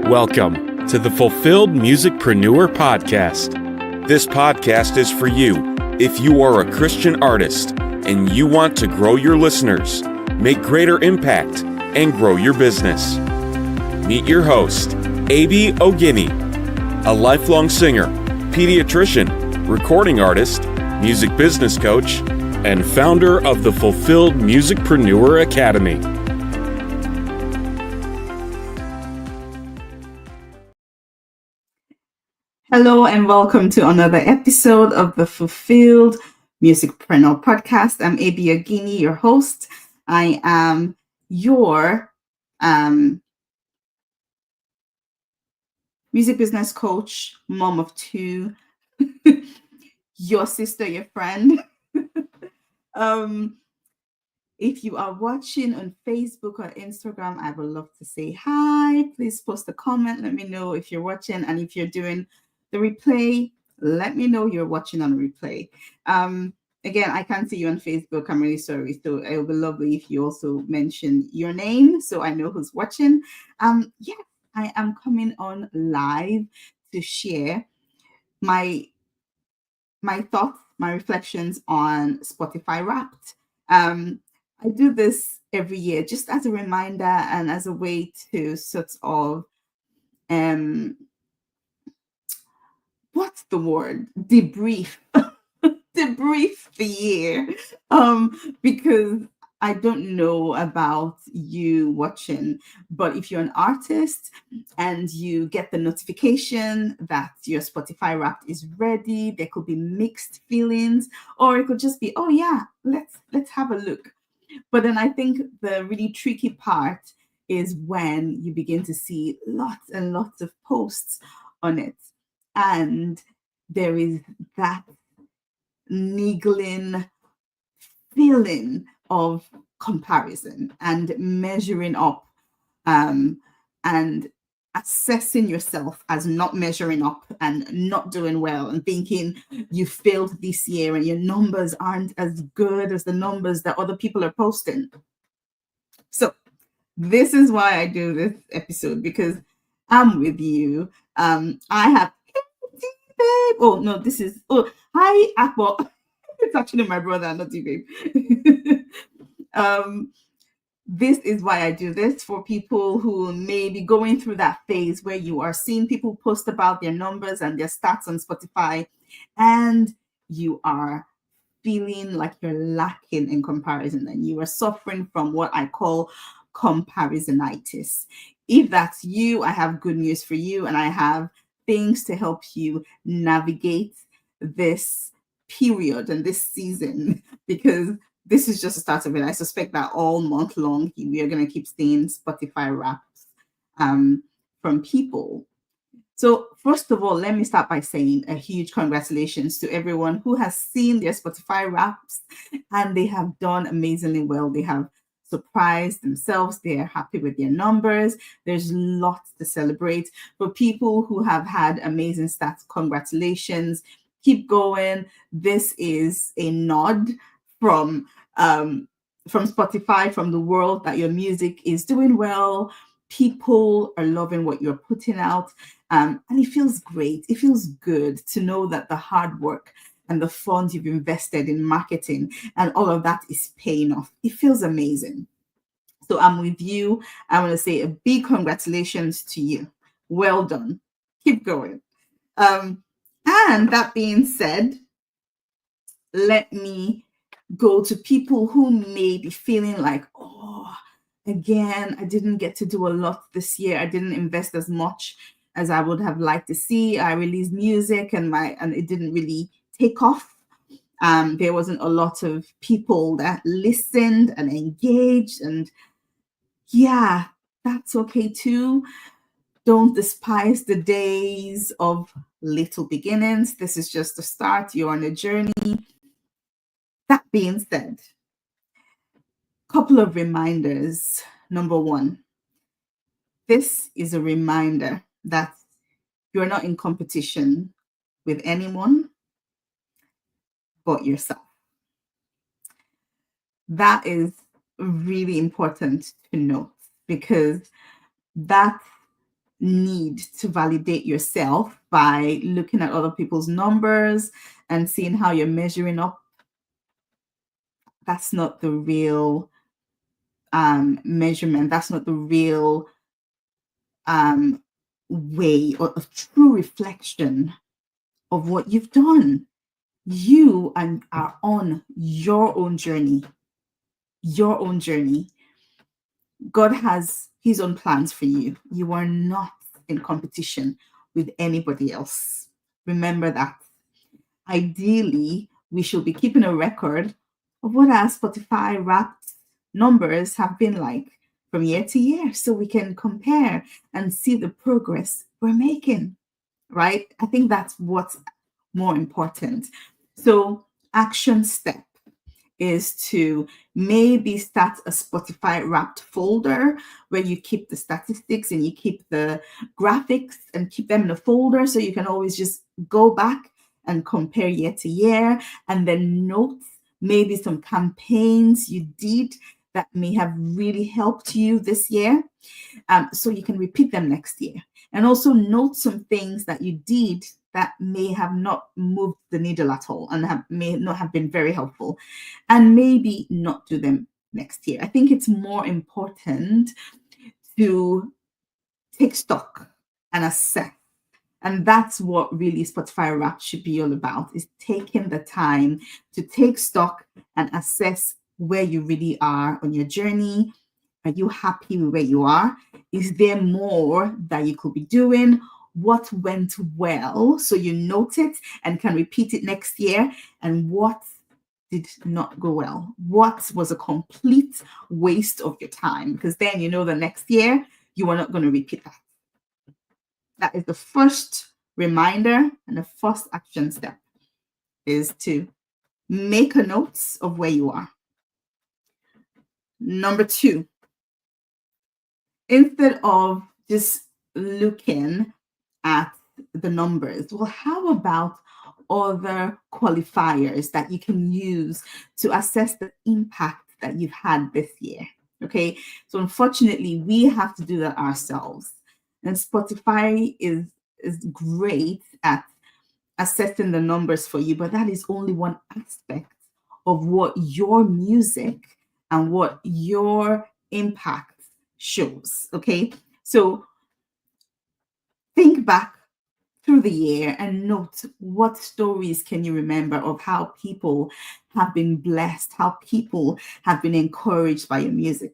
Welcome to the Fulfilled Musicpreneur Podcast. This podcast is for you if you are a Christian artist and you want to grow your listeners, make greater impact, and grow your business. Meet your host, A.B. Ogini, a lifelong singer, pediatrician, recording artist, music business coach, and founder of the Fulfilled Musicpreneur Academy. Hello and welcome to another episode of the Fulfilled Musicpreneur Podcast. I'm A.B. Ogini, your host. I am your music business coach, mom of two, your sister, your friend. If you are watching on Facebook or Instagram, I would love to say hi. Please post a comment. Let me know if you're watching, and if you're doing the replay, let me know you're watching on replay. Again, I can't see you on Facebook. I'm really sorry. So it would be lovely if you also mention your name so I know who's watching. Yes, I am coming on live to share my thoughts, my reflections on Spotify Wrapped. I do this every year just as a reminder and as a way to sort of what's the word? Debrief the year. Because I don't know about you watching, but if you're an artist and you get the notification that your Spotify Wrapped is ready, there could be mixed feelings, or it could just be, oh yeah, let's have a look. But then I think the really tricky part is when you begin to see lots and lots of posts on it. And there is that niggling feeling of comparison and measuring up and assessing yourself as not measuring up and not doing well and thinking you failed this year and your numbers aren't as good as the numbers that other people are posting. So this is why I do this episode, because I'm with you. I have hi Apple. It's actually my brother, not you, babe. This is why I do this, for people who may be going through that phase where you are seeing people post about their numbers and their stats on Spotify, and you are feeling like you're lacking in comparison and you are suffering from what I call comparisonitis. If that's you, I have good news for you, and I have things to help you navigate this period and this season, because this is just the start of it. I suspect that all month long we are going to keep seeing Spotify Wraps from people. So first of all, let me start by saying a huge congratulations to everyone who has seen their Spotify Wraps and they have done amazingly well. They have surprised themselves. They are happy with their numbers. There's lots to celebrate. For people who have had amazing stats, congratulations. Keep going. This is a nod from Spotify, from the world, that your music is doing well. People are loving what you're putting out. And it feels great. It feels good to know that the hard work and the funds you've invested in marketing and all of that is paying off. It feels amazing. So I'm with you. I want to say a big congratulations to you. Well done. Keep going. And that being said, let me go to people who may be feeling like, oh, again, I didn't get to do a lot this year. I didn't invest as much as I would have liked to see. I released music and it didn't really take off. There wasn't a lot of people that listened and engaged, and yeah, that's okay too. Don't despise the days of little beginnings. This is just a start. You're on a journey. That being said, couple of reminders. Number one, this is a reminder that you're not in competition with anyone but yourself. That is really important to note, because that need to validate yourself by looking at other people's numbers and seeing how you're measuring up. That's not the real measurement. That's not the real way or a true reflection of what you've done. You are on your own journey. Your own journey. God has his own plans for you. You are not in competition with anybody else. Remember that. Ideally, we should be keeping a record of what our Spotify Wrapped numbers have been like from year to year so we can compare and see the progress we're making, right? I think that's what's more important. So, action step is to maybe start a Spotify Wrapped folder where you keep the statistics and you keep the graphics and keep them in a folder so you can always just go back and compare year to year, and then note maybe some campaigns you did that may have really helped you this year, so you can repeat them next year. And also note some things that you did that may have not moved the needle at all and may not have been very helpful, and maybe not do them next year. I think it's more important to take stock and assess. And that's what really Spotify Wrapped should be all about, is taking the time to take stock and assess where you really are on your journey. Are you happy with where you are? Is there more that you could be doing? What went well so you note it and can repeat it next year? And what did not go well? What was a complete waste of your time? Because then you know the next year you are not going to repeat that. That is the first reminder and the first action step, is to make a note of where you are. Number 2, instead of just looking at the numbers, well, how about other qualifiers that you can use to assess the impact that you've had this year? Okay, so unfortunately, we have to do that ourselves. And Spotify is great at assessing the numbers for you, but that is only one aspect of what your music and what your impact shows. Okay, so think back through the year and note what stories can you remember of how people have been blessed, how people have been encouraged by your music.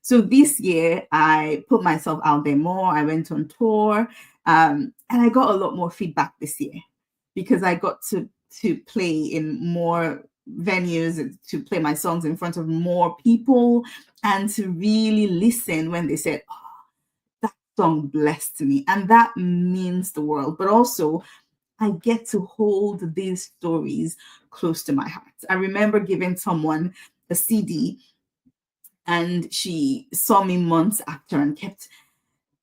So this year, I put myself out there more. I went on tour, and I got a lot more feedback this year because I got to play in more venues, to play my songs in front of more people, and to really listen when they said, "Oh, that song blessed me," and that means the world. But also, I get to hold these stories close to my heart. I remember giving someone a CD, and she saw me months after and kept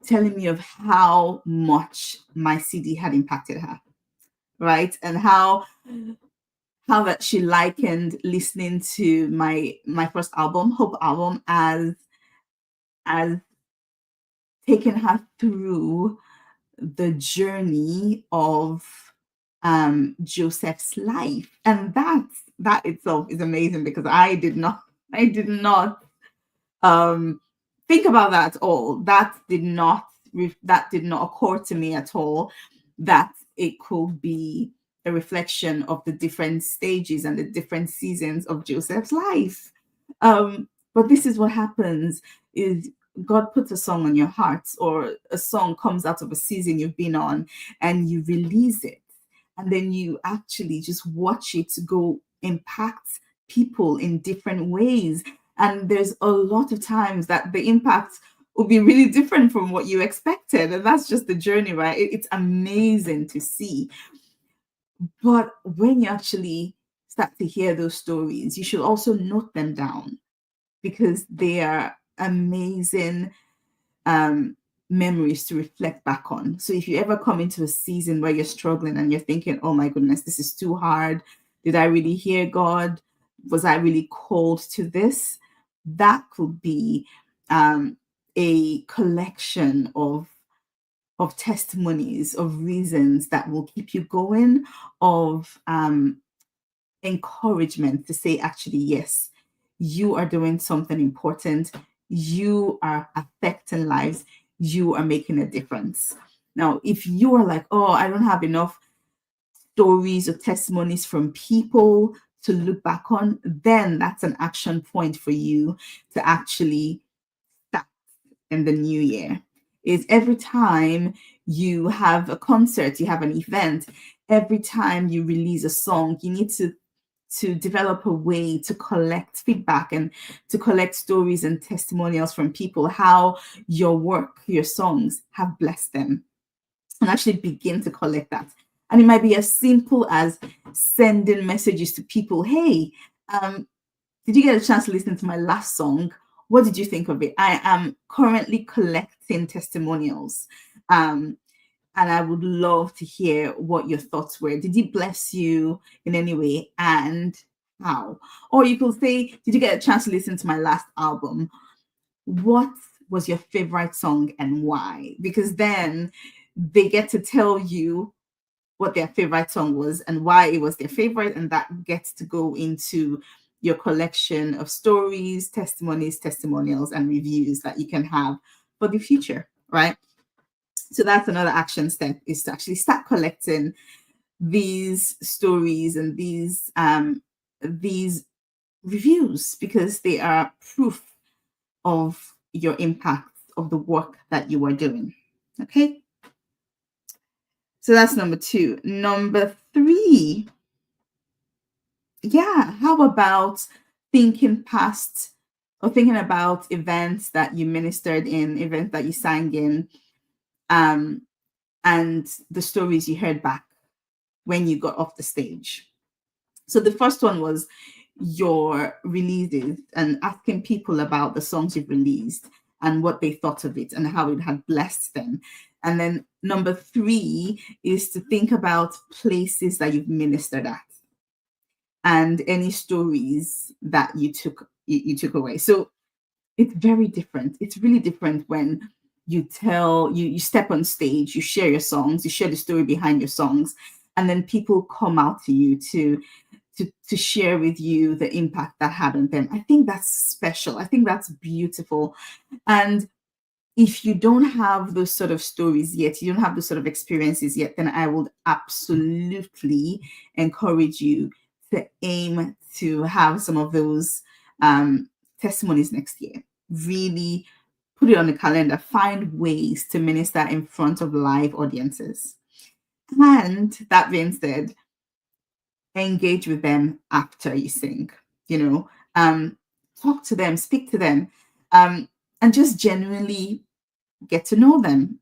telling me of how much my CD had impacted her, right? And how that she likened listening to my first album, Hope album, as taking her through the journey of Joseph's life. And that itself is amazing, because I did not think about that at all. That did not occur to me at all, that it could be a reflection of the different stages and the different seasons of Joseph's life. But this is what happens, is God puts a song on your heart, or a song comes out of a season you've been on, and you release it, and then you actually just watch it go impact people in different ways. And there's a lot of times that the impact will be really different from what you expected. And that's just the journey, right? It's amazing to see. But when you actually start to hear those stories, you should also note them down, because they are amazing memories to reflect back on. So if you ever come into a season where you're struggling and you're thinking, oh my goodness, this is too hard. Did I really hear God? Was I really called to this? That could be a collection of of testimonies, of reasons that will keep you going, of encouragement to say, actually, yes, you are doing something important. You are affecting lives. You are making a difference. Now, if you are like, oh, I don't have enough stories or testimonies from people to look back on, then that's an action point for you to actually start in the new year. Is every time you have a concert, you have an event, every time you release a song, you need to develop a way to collect feedback and to collect stories and testimonials from people, how your work, your songs have blessed them, and actually begin to collect that. And it might be as simple as sending messages to people. Hey, did you get a chance to listen to my last song? What did you think of it? I am currently collecting testimonials. And I would love to hear what your thoughts were. Did it bless you in any way, and how? Or you could say, did you get a chance to listen to my last album? What was your favorite song and why? Because then they get to tell you what their favorite song was and why it was their favorite, and that gets to go into your collection of stories, testimonies, testimonials, and reviews that you can have for the future, right? So that's another action step, is to actually start collecting these stories and these reviews, because they are proof of your impact of the work that you are doing. Okay. So that's number 2. Number 3, yeah, how about thinking past or thinking about events that you ministered in, events that you sang in, and the stories you heard back when you got off the stage. So the first one was your releases and asking people about the songs you've released and what they thought of it and how it had blessed them. And then number 3 is to think about places that you've ministered at and any stories that you took away. So it's very different. It's really different when you step on stage, you share your songs, you share the story behind your songs, and then people come out to you to share with you the impact that had on them. I think that's special. I think that's beautiful. And if you don't have those sort of stories yet, you don't have those sort of experiences yet, then I would absolutely encourage you to aim to have some of those testimonies next year. Really put it on the calendar. Find ways to minister in front of live audiences. And that being said, engage with them after you sing. Talk to them, speak to them, and just genuinely get to know them.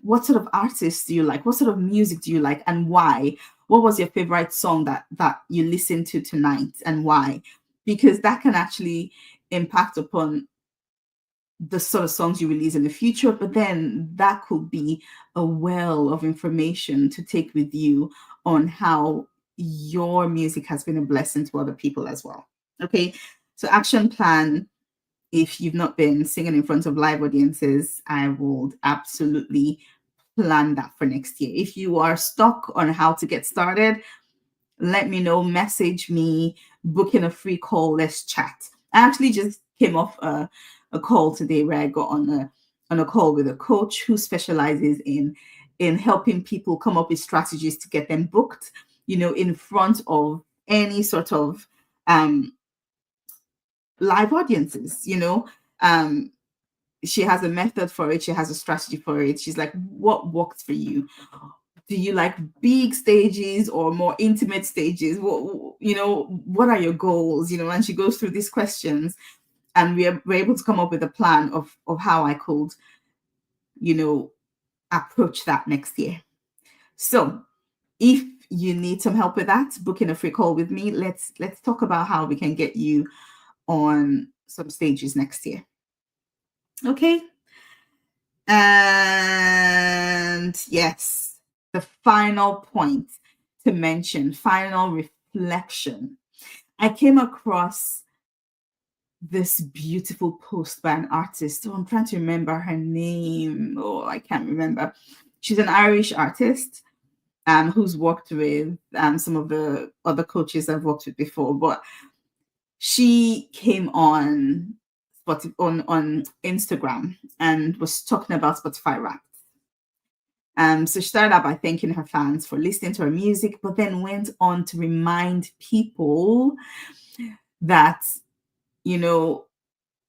What sort of artists do you like? What sort of music do you like, and why? What was your favorite song that you listened to tonight, and why? Because that can actually impact upon the sort of songs you release in the future, but then that could be a well of information to take with you on how your music has been a blessing to other people as well. Okay, so action plan. If you've not been singing in front of live audiences, I would absolutely plan that for next year. If you are stuck on how to get started, let me know, message me, book in a free call, let's chat. I actually just came off a call today where I got on a call with a coach who specializes in helping people come up with strategies to get them booked, in front of any sort of live audiences. She has a method for it. She has a strategy for it. She's like, what works for you? Do you like big stages or more intimate stages? What are your goals? And she goes through these questions, and we're able to come up with a plan of how I could, approach that next year. So if you need some help with that, book in a free call with me. Let's talk about how we can get you on some stages next year. Okay. And yes, the final point to mention, final reflection. I came across this beautiful post by an artist. Oh, I'm trying to remember her name. Oh, I can't remember. She's an Irish artist who's worked with some of the other coaches I've worked with before. But she came on on Instagram and was talking about Spotify Wrapped. So she started out by thanking her fans for listening to her music, but then went on to remind people that, you know,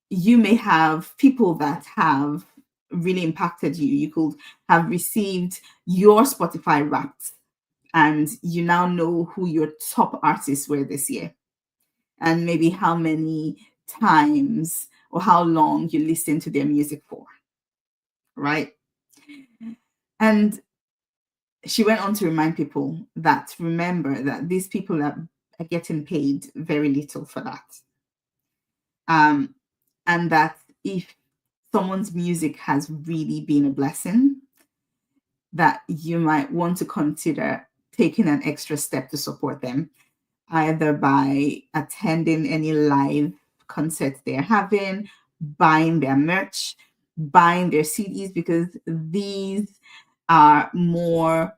you may have people that have really impacted you. You could have received your Spotify Wrapped, and you now know who your top artists were this year, and maybe how many times or how long you listened to their music for, right? And she went on to remind people that remember that these people are getting paid very little for that. And that if someone's music has really been a blessing, that you might want to consider taking an extra step to support them, either by attending any live concerts they're having, buying their merch, buying their CDs, because these are more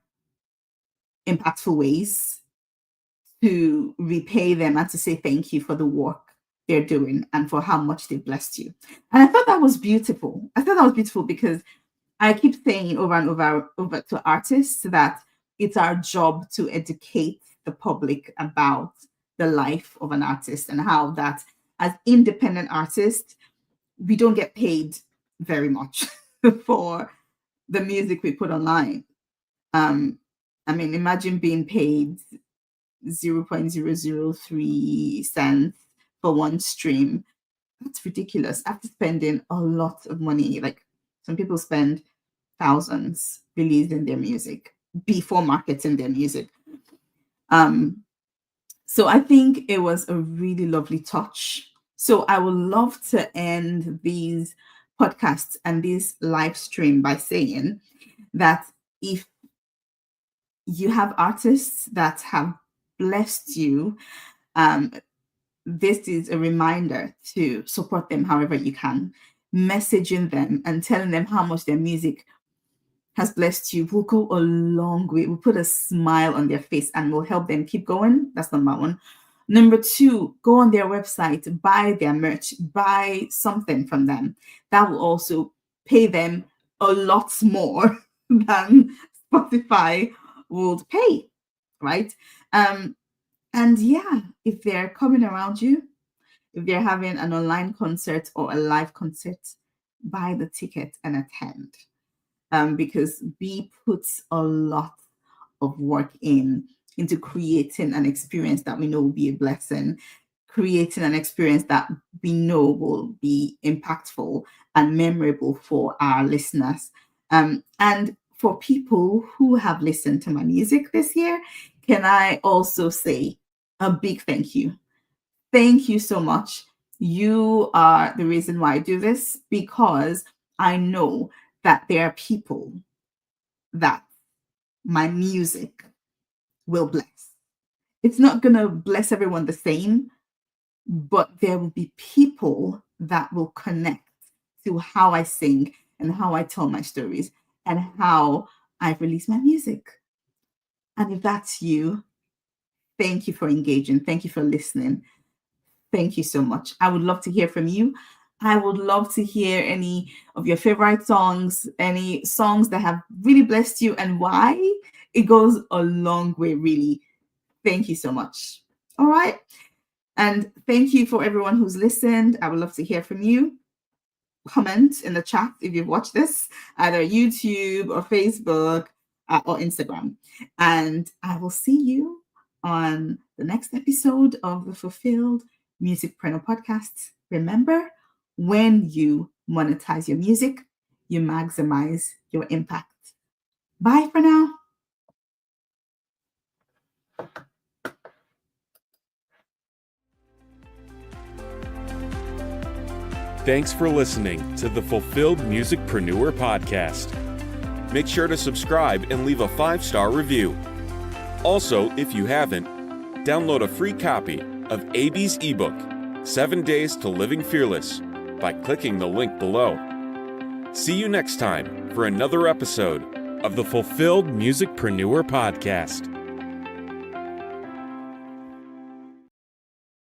impactful ways to repay them and to say thank you for the work they're doing and for how much they blessed you. And I thought that was beautiful. I thought that was beautiful because I keep saying over and over to artists that it's our job to educate the public about the life of an artist and how that as independent artists, we don't get paid very much for the music we put online. I mean, imagine being paid 0.003 cents for one stream. That's ridiculous. After spending a lot of money, like some people spend thousands releasing their music before marketing their music. So I think it was a really lovely touch. So I would love to end these podcasts and this live stream by saying that if you have artists that have blessed you, this is a reminder to support them however you can. Messaging them and telling them how much their music has blessed you will go a long way. Will put a smile on their face and will help them keep going. That's number one. Number two, go on their website, buy their merch, buy something from them. That will also pay them a lot more than Spotify would pay, right? And yeah, if they're coming around you, if they're having an online concert or a live concert, buy the ticket and attend. Because B puts a lot of work into creating an experience that we know will be a blessing, creating an experience that we know will be impactful and memorable for our listeners. And for people who have listened to my music this year, can I also say a big thank you? Thank you so much. You are the reason why I do this, because I know that there are people that my music will bless. It's not going to bless everyone the same, but there will be people that will connect to how I sing and how I tell my stories and how I release my music. And if that's you, thank you for engaging. Thank you for listening. Thank you so much. I would love to hear from you. I would love to hear any of your favorite songs, any songs that have really blessed you and why. It goes a long way, really. Thank you so much. All right. And thank you for everyone who's listened. I would love to hear from you. Comment in the chat if you've watched this, either YouTube or Facebook or Instagram. And I will see you on the next episode of the Fulfilled Musicpreneur podcast. Remember, when you monetize your music, you maximize your impact. Bye for now. Thanks for listening to the Fulfilled Musicpreneur podcast. Make sure to subscribe and leave a 5-star review. Also, if you haven't, download a free copy of AB's ebook, 7 Days to Living Fearless by clicking the link below. See you next time for another episode of the Fulfilled Musicpreneur Podcast.